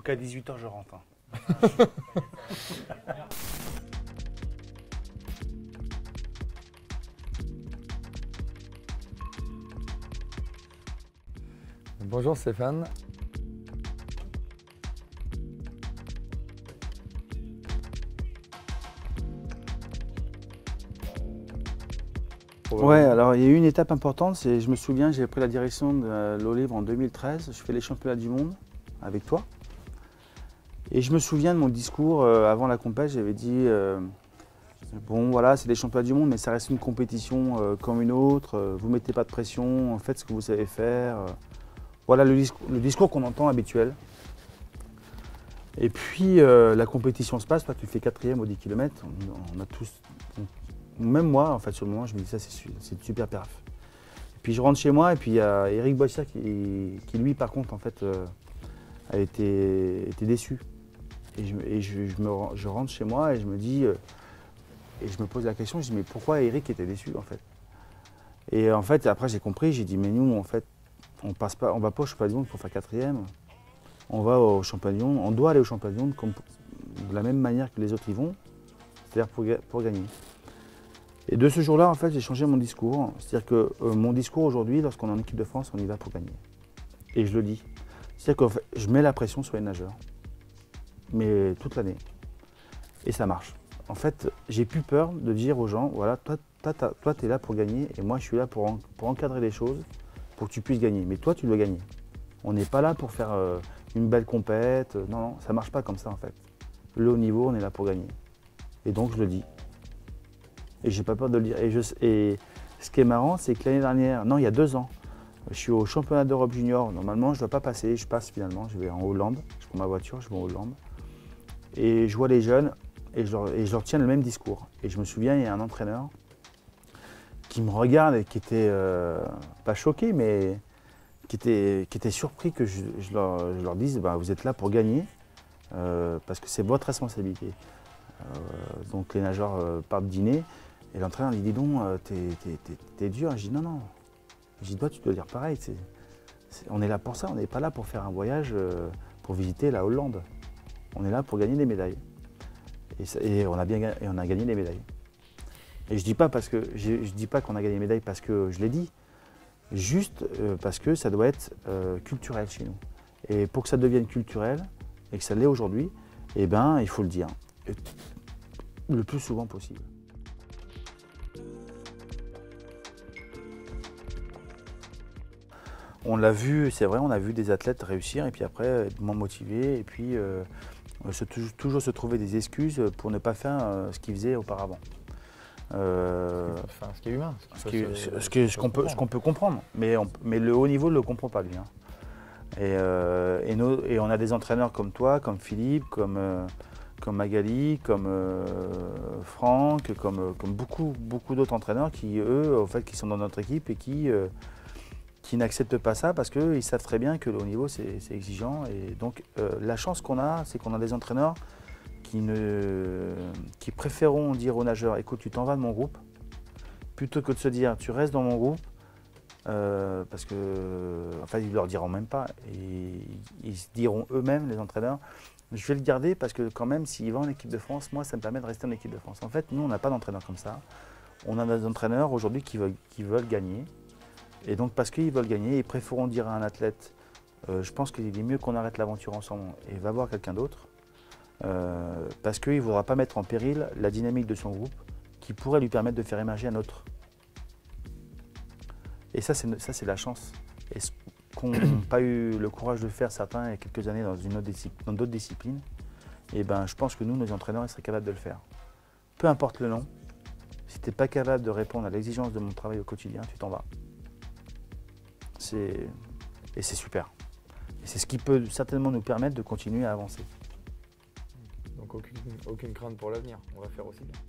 qu'à 18 h, je rentre. Hein. Bonjour Stéphane. Ouais, alors il y a eu une étape importante, c'est, je me souviens, j'ai pris la direction de l'eau libre en 2013, je fais les championnats du monde avec toi. Et je me souviens de mon discours avant la compète, j'avais dit, bon voilà, c'est des championnats du monde, mais ça reste une compétition comme une autre, vous ne mettez pas de pression, faites ce que vous savez faire. Voilà le discours qu'on entend habituel. Et puis la compétition se passe, toi tu fais 4e au 10 km, on a tous... Même moi, en fait, sur le moment, je me dis ça, c'est une super perf. Et puis je rentre chez moi et puis il y a Eric Boissière qui lui, par contre, en fait, a été déçu. Et je rentre chez moi et je me dis, et je me pose la question, je dis mais pourquoi Eric était déçu en fait? Et en fait, après j'ai compris, j'ai dit mais nous, en fait, on va pas au championnat du monde pour faire 4e. On va au championnat du monde, on doit aller au championnat du monde de la même manière que les autres y vont, c'est-à-dire pour gagner. Et de ce jour-là, en fait, j'ai changé mon discours. C'est-à-dire que mon discours aujourd'hui, lorsqu'on est en équipe de France, on y va pour gagner. Et je le dis. C'est-à-dire que je mets la pression sur les nageurs, mais toute l'année. Et ça marche. En fait, j'ai plus peur de dire aux gens, voilà, toi tu es là pour gagner, et moi, je suis là pour encadrer les choses, pour que tu puisses gagner. Mais toi, tu dois gagner. On n'est pas là pour faire une belle compète. Non, non, ça ne marche pas comme ça, en fait. Le haut niveau, on est là pour gagner. Et donc, je le dis. Et j'ai pas peur de le dire. Et ce qui est marrant, c'est que l'année dernière, non, il y a 2 ans, je suis au championnat d'Europe junior. Normalement, je ne dois pas passer. Je passe finalement. Je vais en Hollande. Je prends ma voiture, je vais en Hollande. Et je vois les jeunes et je leur tiens le même discours. Et je me souviens, il y a un entraîneur qui me regarde et qui était pas choqué, mais qui était surpris que je leur dise bah, vous êtes là pour gagner parce que c'est votre responsabilité. Donc les nageurs partent dîner. Et l'entraîneur lui dit donc, t'es dur. Je dis non, non. Je dis toi, tu dois dire pareil. On est là pour ça, on n'est pas là pour faire un voyage pour visiter la Hollande. On est là pour gagner des médailles. Et on a gagné des médailles. Et je dis pas dis pas qu'on a gagné des médailles parce que je l'ai dit, juste parce que ça doit être culturel chez nous. Et pour que ça devienne culturel et que ça l'est aujourd'hui, eh ben, il faut le dire le plus souvent possible. On l'a vu, c'est vrai, on a vu des athlètes réussir et puis après être moins motivés et puis toujours se trouver des excuses pour ne pas faire ce qu'ils faisaient auparavant. Enfin, ce qui est humain. Ce qu'on peut comprendre, mais le haut niveau ne le comprend pas lui. Hein. Et on a des entraîneurs comme toi, comme Philippe, comme Magali, comme Franck, comme beaucoup d'autres entraîneurs qui, eux, en fait, qui sont dans notre équipe et qui n'acceptent pas ça parce qu'ils savent très bien que le haut niveau, c'est exigeant. Et donc, la chance qu'on a, c'est qu'on a des entraîneurs qui préféreront dire aux nageurs, écoute, tu t'en vas de mon groupe, plutôt que de se dire, tu restes dans mon groupe, parce que, en fait, ils ne leur diront même pas. Et ils se diront eux-mêmes, les entraîneurs, je vais le garder parce que quand même, s'il va en équipe de France, moi, ça me permet de rester en équipe de France. En fait, nous, on n'a pas d'entraîneurs comme ça. On a des entraîneurs aujourd'hui qui veulent gagner. Et donc, parce qu'ils veulent gagner, ils préféreront dire à un athlète, je pense qu'il est mieux qu'on arrête l'aventure ensemble et va voir quelqu'un d'autre. Parce qu'il ne voudra pas mettre en péril la dynamique de son groupe qui pourrait lui permettre de faire émerger un autre. Et ça, c'est la chance. Et ce qu'ont pas eu le courage de faire certains il y a quelques années dans d'autres disciplines, et ben, je pense que nous, nos entraîneurs, ils seraient capables de le faire. Peu importe le nom, si tu n'es pas capable de répondre à l'exigence de mon travail au quotidien, tu t'en vas. Et c'est super. Et c'est ce qui peut certainement nous permettre de continuer à avancer. Donc aucune crainte pour l'avenir, on va faire aussi bien.